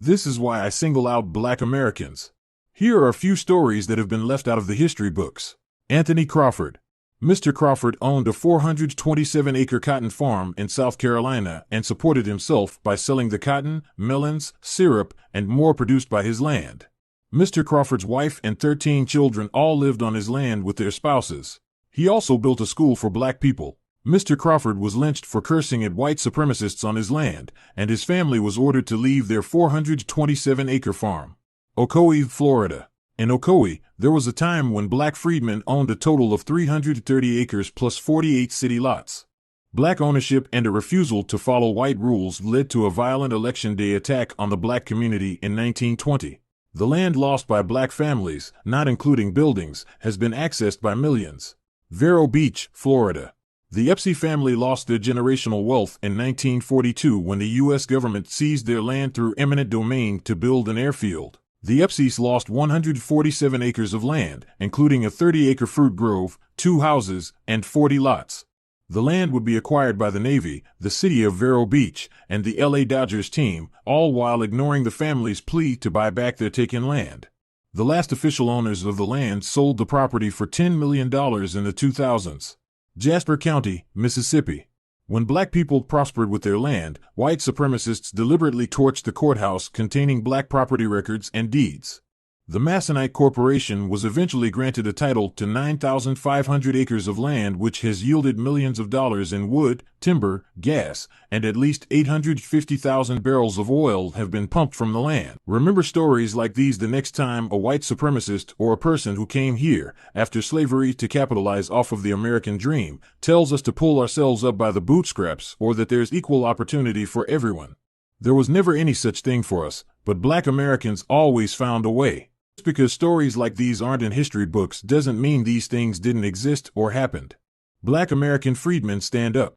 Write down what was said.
This is why I single out Black Americans. Here are a few stories that have been left out of the history books. Anthony Crawford. Mr. Crawford owned a 427-acre cotton farm in South Carolina and supported himself by selling the cotton, melons, syrup, and more produced by his land. Mr. Crawford's wife and 13 children all lived on his land with their spouses. He also built a school for black people. Mr. Crawford was lynched for cursing at white supremacists on his land, and his family was ordered to leave their 427-acre farm. Ocoee, Florida. In Ocoee, there was a time when black freedmen owned a total of 330 acres plus 48 city lots. Black ownership and a refusal to follow white rules led to a violent Election Day attack on the black community in 1920. The land lost by black families, not including buildings, has been accessed by millions. Vero Beach, Florida. The Epsy family lost their generational wealth in 1942 when the U.S. government seized their land through eminent domain to build an airfield. The Epsys lost 147 acres of land, including a 30-acre fruit grove, 2 houses, and 40 lots. The land would be acquired by the Navy, the city of Vero Beach, and the LA Dodgers team, all while ignoring the family's plea to buy back their taken land. The last official owners of the land sold the property for $10 million in the 2000s. Jasper County, Mississippi. When black people prospered with their land, white supremacists deliberately torched the courthouse containing black property records and deeds. The Masonite Corporation was eventually granted a title to 9,500 acres of land, which has yielded millions of dollars in wood, timber, gas, and at least 850,000 barrels of oil have been pumped from the land. Remember stories like these the next time a white supremacist or a person who came here after slavery to capitalize off of the American dream tells us to pull ourselves up by the bootstraps or that there's equal opportunity for everyone. There was never any such thing for us, but black Americans always found a way. Just because stories like these aren't in history books doesn't mean these things didn't exist or happened. Black American freedmen stand up.